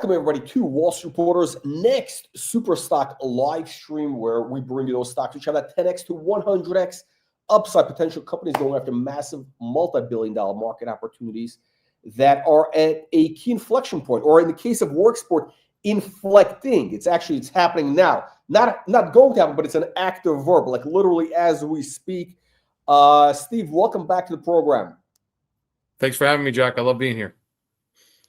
Welcome, everybody, to Wall Street Reporter's next Super Stock live stream, where we bring you those stocks which have that 10x to 100x upside potential, companies going after massive multi-billion-dollar market opportunities that are at a key inflection point, or in the case of Worksport, inflecting. It's happening now. Not going to happen, but it's an active verb, like literally as we speak. Steve, welcome back to the program. Thanks for having me, Jack. I love being here.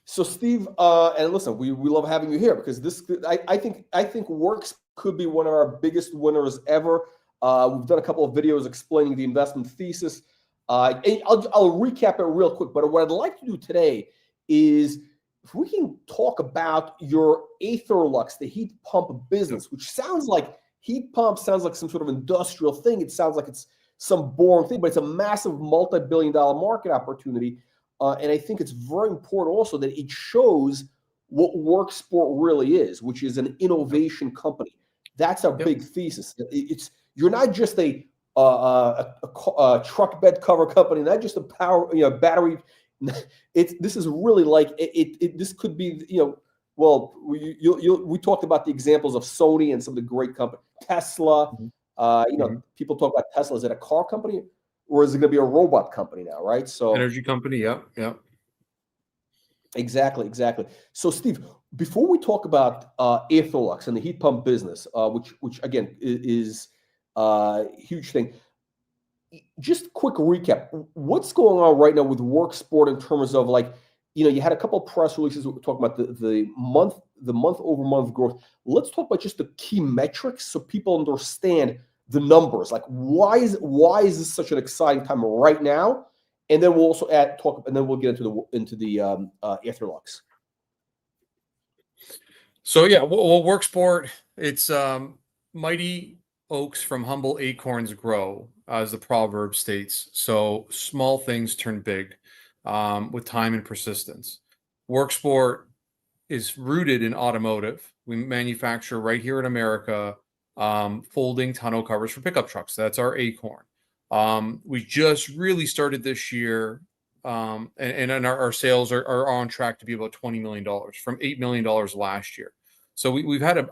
So, Steve, and listen, we love having you here because I think Works could be one of our biggest winners ever. We've done a couple of videos explaining the investment thesis. And I'll recap it real quick. But what I'd like to do today is if we can talk about your Aetherlux, the heat pump business, which sounds like heat pump sounds like some sort of industrial thing. It sounds like it's some boring thing, but it's a massive multi-billion-dollar market opportunity. And I think it's very important also that it shows what Worksport really is, which is an innovation company. That's our big thesis. You're not just a truck bed cover company, not just a battery. This is really like this could be, we talked about the examples of Sony and some of the great companies, Tesla. People talk about Tesla. Is it a car company? Or is it going to be a robot company now, right? So energy company, yeah. Exactly. So, Steve, before we talk about Aetherlux and the heat pump business, which again is a huge thing, just quick recap. What's going on right now with Worksport in terms of you had a couple of press releases talking about the month-over-month growth. Let's talk about just the key metrics so people understand the numbers. Like, why is this such an exciting time right now? And then we'll also and then we'll get into the Aetherlux. So yeah, well, Worksport, it's mighty oaks from humble acorns grow, as the proverb states. So small things turn big with time and persistence. Worksport is rooted in automotive. We manufacture right here in America folding tonneau covers for pickup trucks. That's our acorn. We just really started this year, and our sales are on track to be about $20 million from $8 million last year. So we've had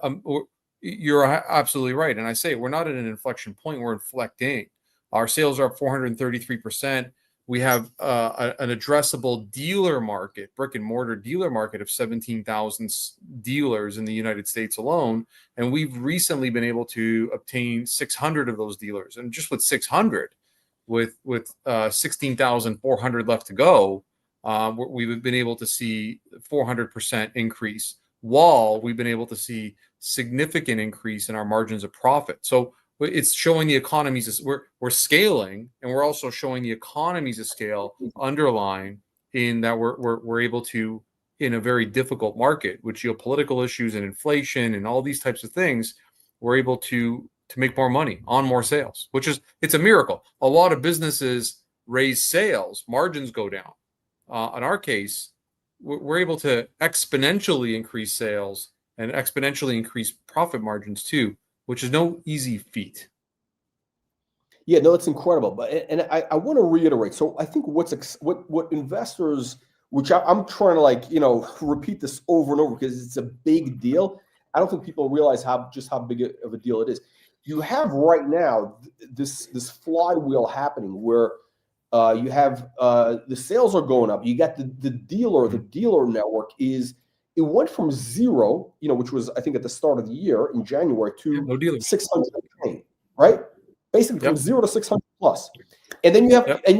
you're absolutely right. And I say we're not at an inflection point, we're inflecting. Our sales are up 433%. We have an addressable dealer market, brick and mortar dealer market of 17,000 dealers in the United States alone. And we've recently been able to obtain 600 of those dealers. And just with 600, with 16,400 left to go, we've been able to see 400% increase, while we've been able to see significant increase in our margins of profit. So it's showing the economies we're scaling, and we're also showing the economies of scale underlying in that we're able to, in a very difficult market with geopolitical issues and inflation and all these types of things, we're able to make more money on more sales, it's a miracle. A lot of businesses raise sales, margins go down. In our case, we're able to exponentially increase sales and exponentially increase profit margins too, which is no easy feat. Yeah, no, it's incredible. But I want to reiterate. So I think what investors, which I'm trying to repeat this over and over because it's a big deal. I don't think people realize how big of a deal it is. You have right now this flywheel happening where you have the sales are going up. You got the dealer network it went from zero, which was, I think, at the start of the year in January, to 600K, right? Basically from 0 to 600 plus. And then you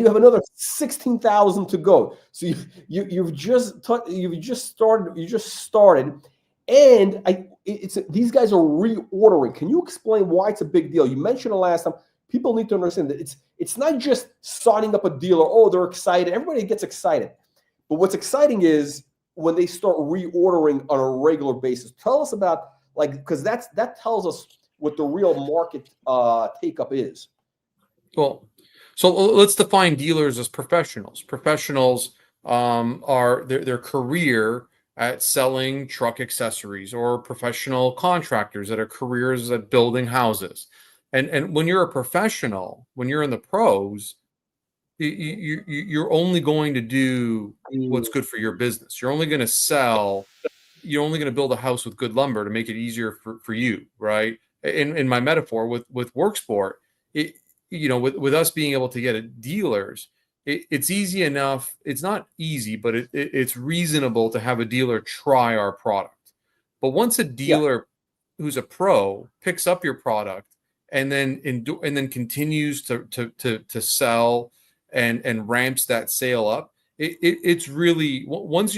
have another 16,000 to go. So you've just started, and these guys are reordering. Can you explain why it's a big deal? You mentioned it last time. People need to understand that it's not just signing up a dealer. Oh, they're excited. Everybody gets excited. But what's exciting is when they start reordering on a regular basis. Tell us about, because that tells us what the real market take-up is. Well, so let's define dealers as professionals. Professionals are their career at selling truck accessories, or professional contractors that are careers at building houses. And when you're a professional, when you're in the pros, you're only going to do what's good for your business. You're only going to sell you're only going to build a house with good lumber to make it easier for you, right? In my metaphor with Worksport, with us being able to get it dealers, it's easy enough. It's not easy, but it's reasonable to have a dealer try our product. But once a dealer who's a pro picks up your product and then continues to sell and ramps that sale up, it's really, once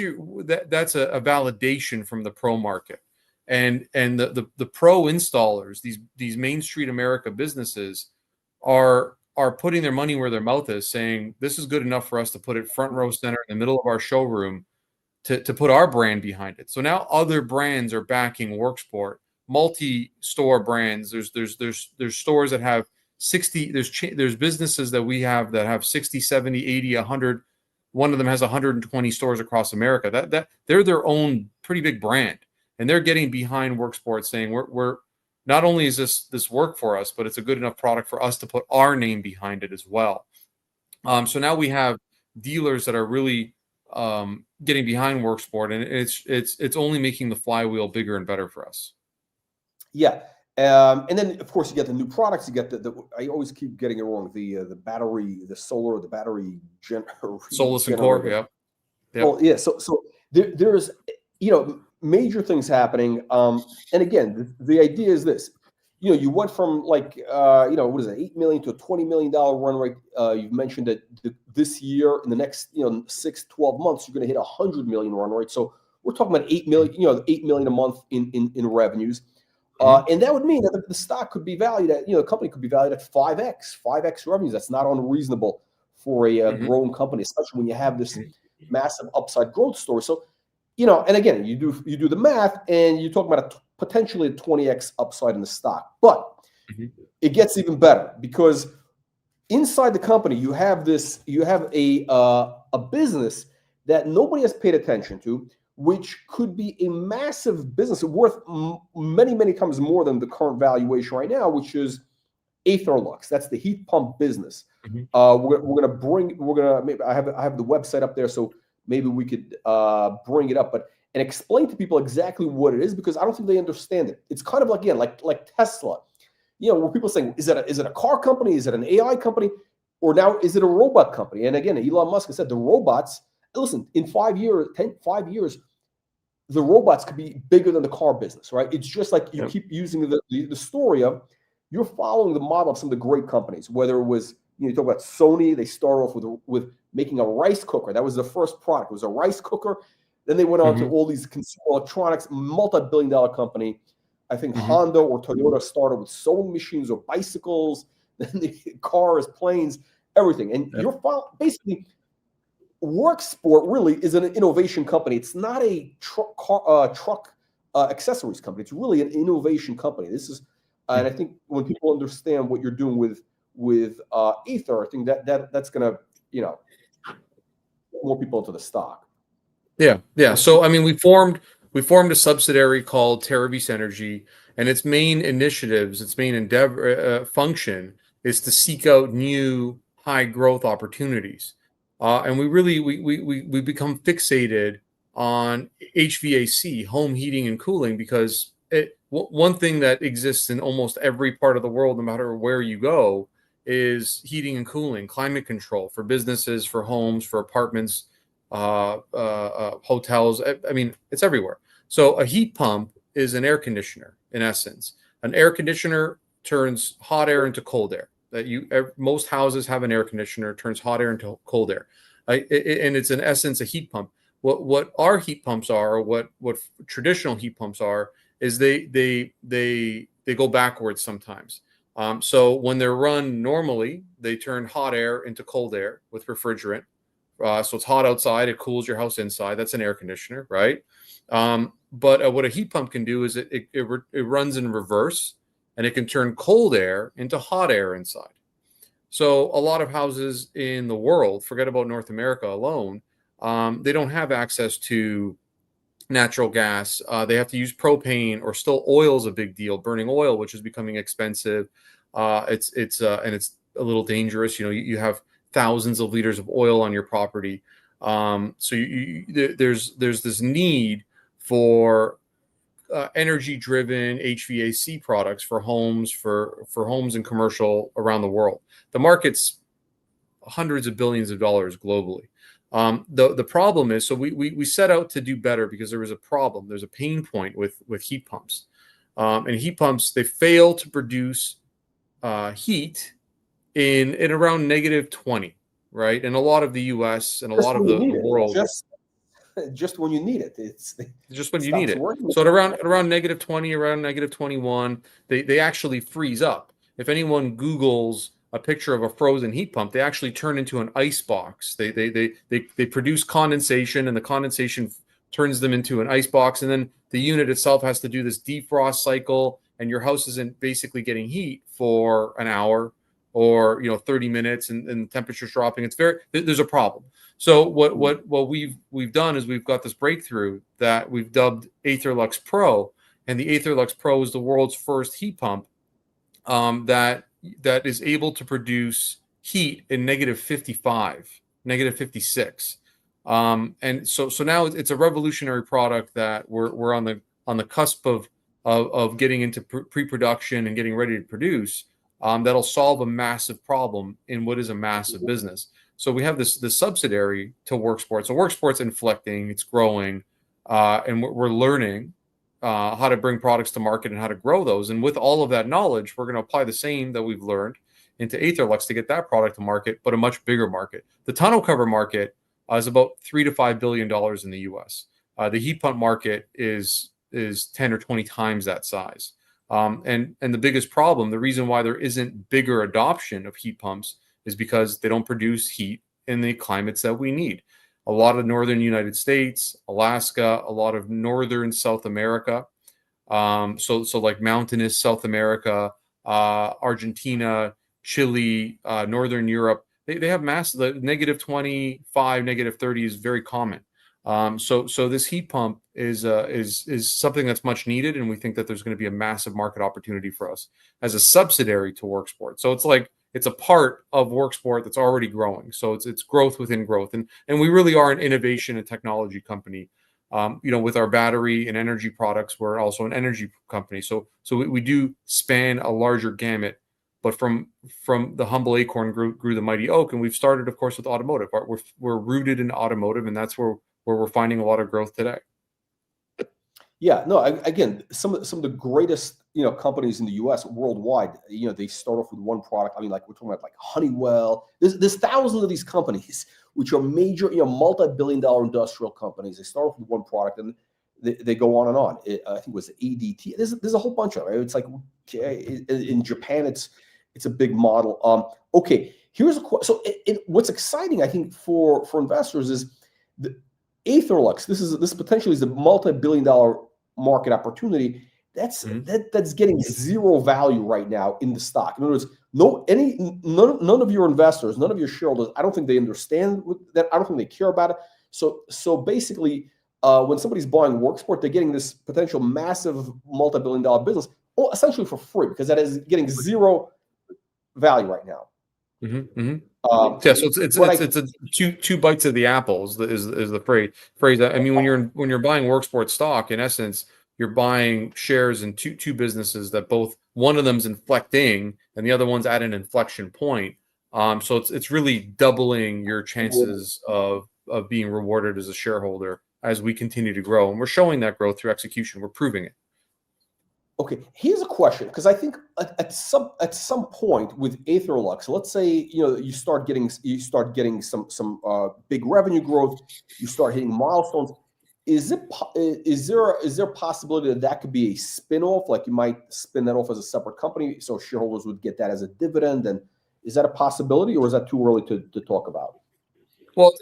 that's a validation from the pro market, and the pro installers, these Main Street America businesses are putting their money where their mouth is, saying this is good enough for us to put it front row center in the middle of our showroom to put our brand behind it. So now other brands are backing Worksport, multi-store brands. There's stores that have 60, there's businesses that we have that have 60, 70, 80, 100. One of them has 120 stores across America. That they're their own pretty big brand, and they're getting behind Worksport, saying we're not only is this work for us, but it's a good enough product for us to put our name behind it as well. So now we have dealers that are really getting behind Worksport, and it's only making the flywheel bigger and better for us. Yeah. And then of course you get the new products. You get I always keep getting it wrong. The battery, the solar, the battery Solus and Core. Yeah. Well, yeah. So there's major things happening. And again, the idea is this. You went from what is it, $8 million to a $20 million run rate. You've mentioned that this year, in the next 6-12 months, you're going to hit $100 million run rate. So we're talking about $8 million, $8 million a month in revenues. And that would mean that the stock could be valued at, the company could be valued at 5x revenues. That's not unreasonable for a growing company, especially when you have this massive upside growth story. So, and again, you do the math, and you're talking about potentially a 20x upside in the stock. But it gets even better, because inside the company you have a business that nobody has paid attention to, which could be a massive business worth many, many times more than the current valuation right now, which is Aetherlux. That's the heat pump business. Maybe I have the website up there, so maybe we could bring it up, and explain to people exactly what it is, because I don't think they understand it. It's kind of like Tesla, where people are saying, is it a car company? Is it an AI company? Or now is it a robot company? And again, Elon Musk has said the robots, listen, in 5 years, the robots could be bigger than the car business, right? It's just like you keep using the story of, you're following the model of some of the great companies, whether it was, you talk about Sony. They start off with making a rice cooker. That was the first product. It was a rice cooker. Then they went on to all these consumer electronics, multi-billion-dollar company. I think Honda or Toyota started with sewing machines or bicycles, then the cars, planes, everything. And you're basically, Worksport really is an innovation company. It's not a truck accessories company. It's really an innovation company. This is, and I think when people understand what you're doing with Ether, I think that's going to, more people into the stock. Yeah. So I mean, we formed a subsidiary called Terravis Energy, and its main initiatives, its main endeavor function is to seek out new high growth opportunities. And we become fixated on HVAC, home heating and cooling, because one thing that exists in almost every part of the world, no matter where you go, is heating and cooling, climate control for businesses, for homes, for apartments, hotels. I mean, it's everywhere. So a heat pump is an air conditioner, in essence. An air conditioner turns hot air into cold air. Most houses have an air conditioner, turns hot air into cold air, and it's in essence a heat pump. What our heat pumps are, or what traditional heat pumps are, is they go backwards sometimes. So when they're run normally, they turn hot air into cold air with refrigerant. So it's hot outside, it cools your house inside. That's an air conditioner, right? But what a heat pump can do is it runs in reverse, and it can turn cold air into hot air inside. So a lot of houses in the world, forget about North America alone, they don't have access to natural gas. They have to use propane, or still oil is a big deal. Burning oil, which is becoming expensive. It's a little dangerous. You have thousands of liters of oil on your property. So there's this need for energy-driven HVAC products for homes, for homes and commercial around the world. The market's hundreds of billions of dollars globally. The problem is, so we set out to do better because there was a problem. There's a pain point with heat pumps, and heat pumps, they fail to produce heat in around -20, right? And a lot of the U.S. and a lot of the world, just when you need it, it's just when you need it. So at around -20, around -21, they actually freeze up. If anyone Googles a picture of a frozen heat pump, they actually turn into an ice box. They produce condensation, and the condensation turns them into an ice box, and then the unit itself has to do this defrost cycle, and your house isn't basically getting heat for an hour or 30 minutes, and the temperature's dropping. There's a problem. So what we've done is we've got this breakthrough that we've dubbed AetherLux Pro, and the AetherLux Pro is the world's first heat pump that is able to produce heat in -55, -56. And so now it's a revolutionary product that we're on the cusp of getting into pre-production and getting ready to produce. That'll solve a massive problem in what is a massive business. So we have this subsidiary to Worksport. So Worksport's inflecting, it's growing, and we're learning how to bring products to market and how to grow those. And with all of that knowledge, we're going to apply the same that we've learned into AetherLux to get that product to market, but a much bigger market. The tonneau cover market is about $3 to $5 billion in the U.S. The heat pump market is 10 or 20 times that size. And the biggest problem, the reason why there isn't bigger adoption of heat pumps, is because they don't produce heat in the climates that we need. A lot of northern United States, Alaska, a lot of northern South America, so like mountainous South America, Argentina, Chile, Northern Europe, they have massive, the -25, -30 is very common. So this heat pump is something that's much needed, and we think that there's going to be a massive market opportunity for us as a subsidiary to Worksport. So it's a part of Worksport that's already growing. So it's growth within growth, and we really are an innovation and technology company. With our battery and energy products, we're also an energy company. So we do span a larger gamut. But from the humble acorn grew the mighty oak, and we've started, of course, with automotive. We're rooted in automotive, and that's where we're finding a lot of growth today. Yeah, no, again, some of the greatest companies in the U.S. worldwide, they start off with one product. I mean, like we're talking about like Honeywell. There's thousands of these companies which are major, multi-billion-dollar industrial companies. They start off with one product and they go on and on. I think it was ADT. There's a whole bunch of it. Right? It's like in Japan, it's a big model. Okay, here's what's exciting, I think, for investors is the AetherLux. This potentially is a multi-billion-dollar market opportunity. That's getting zero value right now in the stock. In other words, none of your investors, none of your shareholders, I don't think they understand that. I don't think they care about it. So basically, when somebody's buying Worksport, they're getting this potential massive multi-billion-dollar business, essentially for free, because that is getting zero value right now. So it's a two bites of the apples is the phrase. I mean, when you're buying Worksport stock, in essence, you're buying shares in two businesses that one of them's inflecting and the other one's at an inflection point. So it's really doubling your chances of being rewarded as a shareholder as we continue to grow, and we're showing that growth through execution. We're proving it. Okay, here's a question, because I think at some point with AetherLux, let's say you start getting some big revenue growth, you start hitting milestones. Is there a possibility that could be a spin-off? Like you might spin that off as a separate company, so shareholders would get that as a dividend? And is that a possibility, or is that too early to talk about? Well,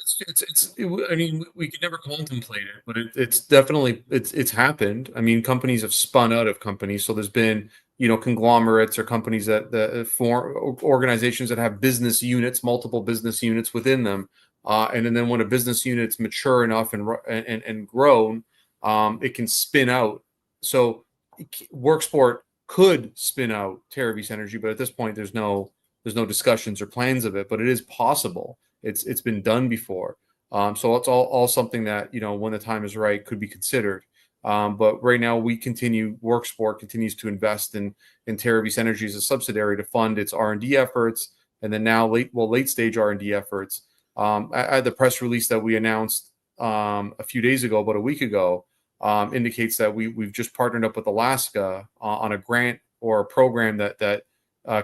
I mean, we could never contemplate it, but it's definitely happened. I mean, companies have spun out of companies, so there's been conglomerates or companies that form organizations that have business units, multiple business units within them, and then when a business unit's mature enough and grown, it can spin out. So Worksport could spin out Terravis Energy, but at this point, there's no discussions or plans of it, but it is possible. It's been done before. So it's all something that, when the time is right, could be considered. But right now, Worksport continues to invest in Terravis Energy as a subsidiary to fund its R&D efforts, and then now late stage R&D efforts. At the press release that we announced a few days ago, about a week ago, indicates that we've just partnered up with Alaska on a grant or a program that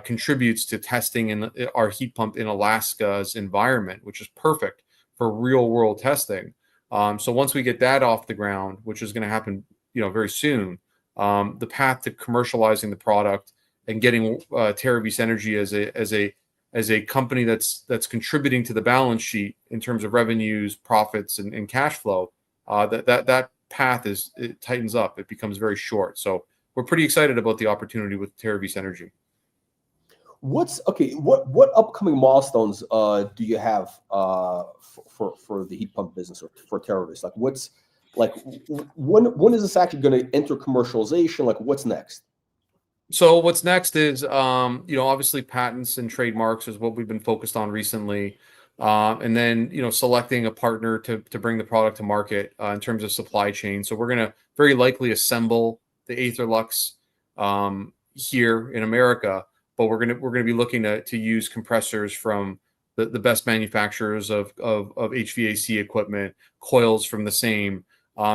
contributes to testing in our heat pump in Alaska's environment, which is perfect for real world testing. So once we get that off the ground, which is going to happen, very soon, the path to commercializing the product and getting Terravis Energy as a company that's contributing to the balance sheet in terms of revenues, profits, and cash flow, that path it tightens up. It becomes very short. So we're pretty excited about the opportunity with Terravis Energy. What upcoming milestones do you have for the heat pump business or for Terravis? When is this actually going to enter commercialization? Like, what's next? So what's next is obviously patents and trademarks is what we've been focused on recently, and then selecting a partner to bring the product to market in terms of supply chain. So we're going to very likely assemble the AetherLux here in America. But we're gonna be looking to use compressors from the best manufacturers of HVAC equipment, coils from the same.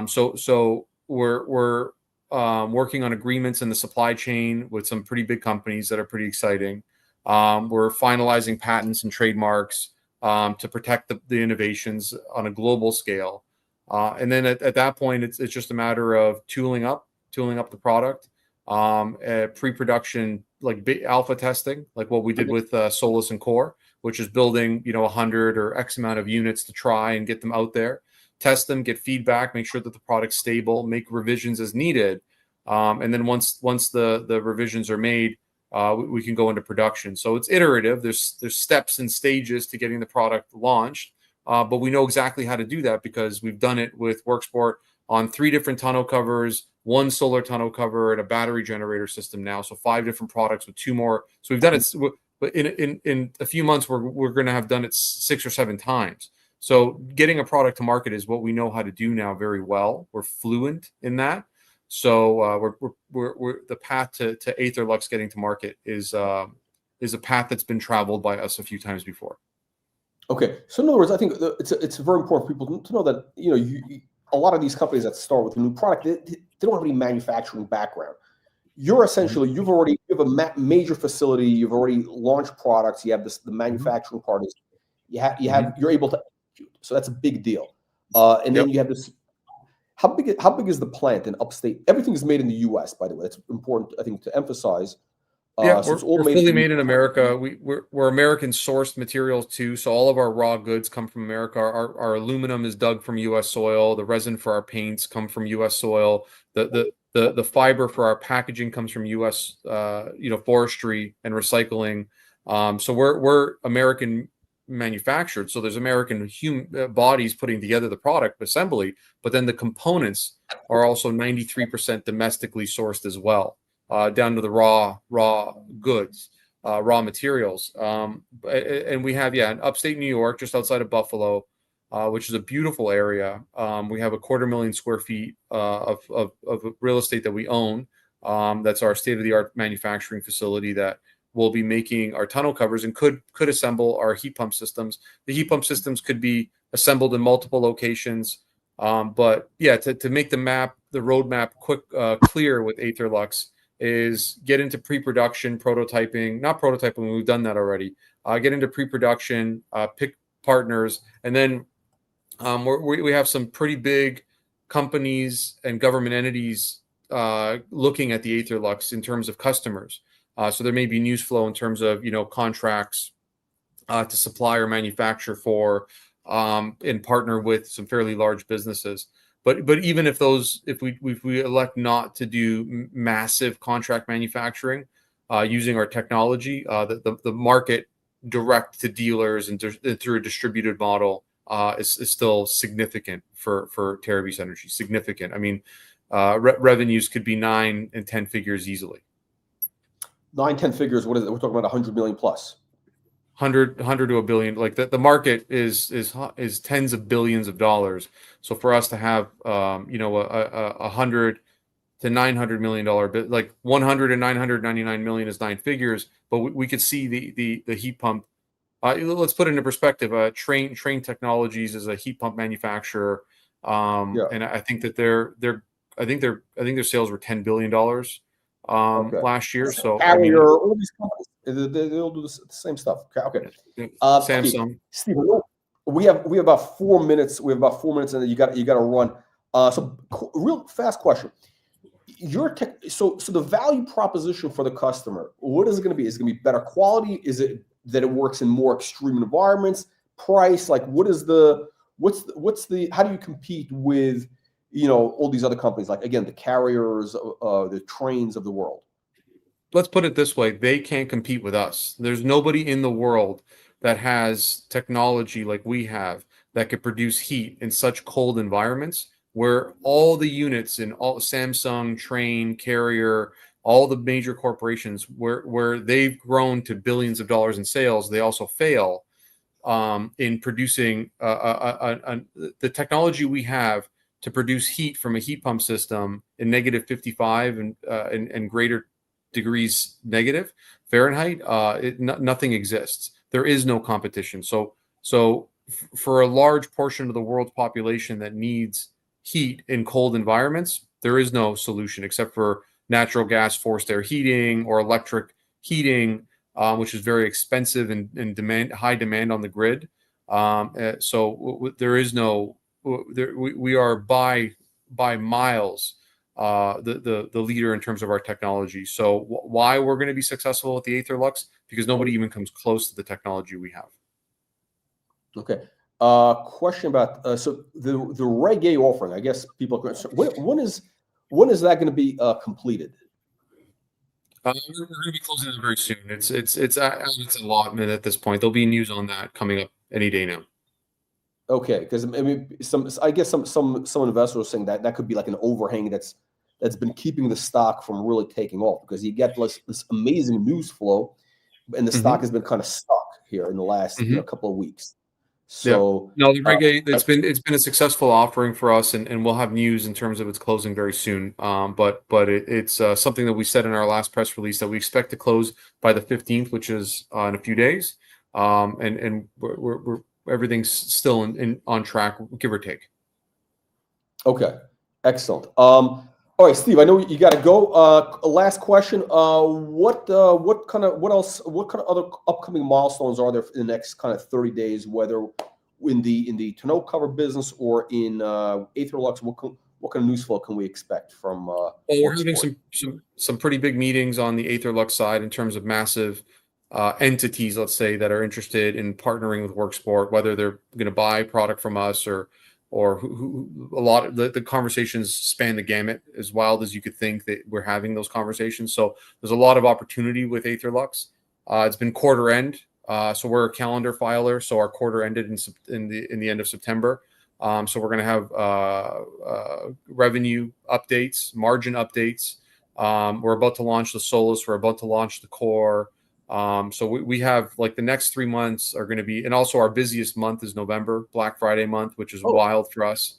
So we're working on agreements in the supply chain with some pretty big companies that are pretty exciting. We're finalizing patents and trademarks to protect the innovations on a global scale. And then at that point, it's just a matter of tooling up the product. Pre-production, like alpha testing, like what we did with Solus and Core, which is building 100 or X amount of units to try and get them out there, test them, get feedback, make sure that the product's stable, make revisions as needed, and then once the revisions are made, we can go into production. So it's iterative. There's steps and stages to getting the product launched, but we know exactly how to do that because we've done it with Worksport on 3 different tonneau covers, 1 solar tonneau cover, and a battery generator system now. So 5 different products with 2 more. So we've done it, but in a few months, we're going to have done it 6 or 7 times. So getting a product to market is what we know how to do now very well. We're fluent in that. So we're the path to AetherLux getting to market is a path that's been traveled by us a few times before. Okay, so in other words, I think it's very important for people to know that a lot of these companies that start with a new product, they don't have any manufacturing background. You're essentially you have a major facility. You've already launched products. You have the manufacturing part is you're able to execute. So that's a big deal. And then you have this. How big is the plant in upstate? Everything is made in the U.S. By the way, that's important I think to emphasize. Yeah, so we're fully made in America. We're American sourced materials too. So all of our raw goods come from America. Our aluminum is dug from U.S. soil. The resin for our paints come from U.S. soil. The fiber for our packaging comes from U.S. Forestry and recycling. So we're American manufactured. So there's American bodies putting together the product assembly, but then the components are also 93% domestically sourced as well. Down to the raw goods, raw materials. And we have, in upstate New York, just outside of Buffalo, which is a beautiful area. We have 250,000 square feet of real estate that we own. That's our state-of-the-art manufacturing facility that will be making our tonneau covers and could assemble our heat pump systems. The heat pump systems could be assembled in multiple locations. But to make the roadmap clear with AetherLux, is get into pre-production, not prototyping, we've done that already. Get into pre-production, pick partners, and then we have some pretty big companies and government entities looking at the AetherLux in terms of customers. So there may be news flow in terms of contracts to supply or manufacture for and partner with some fairly large businesses. But even if we elect not to do massive contract manufacturing using our technology, the market direct to dealers and through a distributed model is still significant for Terravis Energy. Significant. I mean, revenues could be 9 and 10 figures easily. 9, 10 figures. What is it? We're talking about 100 million plus. 100 to a billion. Like the market is tens of billions of dollars. So for us to have you know, a 100 to $900 million bit, like 100 and 999 million is 9 figures, but we could see the heat pump. Let's put it into perspective. Train Technologies is a heat pump manufacturer, Yeah. and I think that I think their sales were $10 billion Okay. last year. So I mean, Carrier, all these companies, they all do the same stuff. Okay. Okay. Samsung. Steve, we have about 4 minutes. We have about 4 minutes, and then you got to run. So real fast question. So the value proposition for the customer, what is it going to be? Is it going to be better quality? Is it that it works in more extreme environments? Price? Like, what's the how do you compete with, you know, all these other companies, like, again, the Carriers, the Trains of the world? Let's put it this way: they can't compete with us. There's nobody in the world that has technology like we have that could produce heat in such cold environments, where all the units in all Samsung, Train, Carrier, all the major corporations, where they've grown to billions of dollars in sales, they also fail in producing the technology we have to produce heat from a heat pump system in negative 55 and greater degrees negative Fahrenheit. Nothing exists. There is no competition. So for a large portion of the world's population that needs heat in cold environments, there is no solution except for natural gas forced air heating or electric heating, which is very expensive and high demand on the grid. So there is no. We are by miles the leader in terms of our technology. So why we're going to be successful with the AetherLux? Because nobody even comes close to the technology we have. Okay. Question about so the Reg A offering. I guess people are when is that going to be completed? We're going to be closing it very soon. It's allotment at this point. There'll be news on that coming up any day now. Okay, because I mean, some investors are saying that could be like an overhang that's been keeping the stock from really taking off, because you get this amazing news flow, and the stock has been kind of stuck here in the last couple of weeks. So no, the Reg A, it's been a successful offering for us, and we'll have news in terms of its closing very soon. But it's something that we said in our last press release that we expect to close by the 15th, which is in a few days. And we're everything's still on track, give or take. Okay, excellent. All right, Steve, I know you got to go. Last question. What kind of other upcoming milestones are there in the next kind of 30 days, whether in the tonneau cover business or in AetherLux? What kind of news flow can we expect from we're having some pretty big meetings on the AetherLux side in terms of massive entities, let's say, that are interested in partnering with Worksport, whether they're going to buy product from us or who a lot of the conversations span the gamut, as wild as you could think that we're having those conversations. So there's a lot of opportunity with AetherLux. It's been quarter end, so we're a calendar filer, so our quarter ended in the end of September. So we're going to have revenue updates, margin updates. We're about to launch the Solus. We're about to launch the Core. So we have, like, the next 3 months are going to be, and also our busiest month is November, Black Friday month, which is wild for us.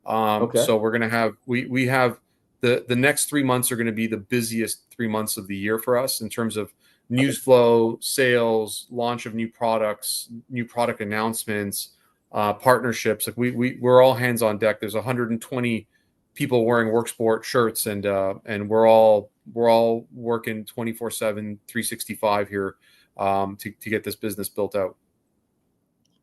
So we're going to have, we have the next 3 months are going to be the busiest 3 months of the year for us in terms of news flow, sales, launch of new products, new product announcements, partnerships. Like we're all hands on deck. There's 120 people wearing Worksport shirts, and we're all working 24/7, 365 here to get this business built out.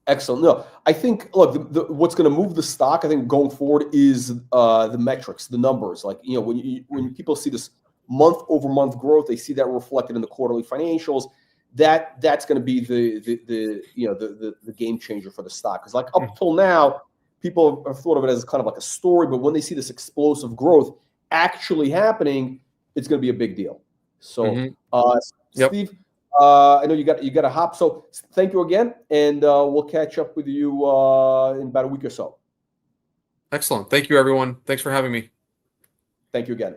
Excellent. No, I think, look, what's going to move the stock, I think, going forward is the metrics, the numbers. Like, you know, when people see this month-over-month growth, they see that reflected in the quarterly financials. That's going to be the game changer for the stock. Because, like, up till now, people have thought of it as kind of like a story, but when they see this explosive growth actually happening, it's going to be a big deal. So, Steve, I know you got to hop. So thank you again, and we'll catch up with you in about a week or so. Excellent. Thank you, everyone. Thanks for having me. Thank you again.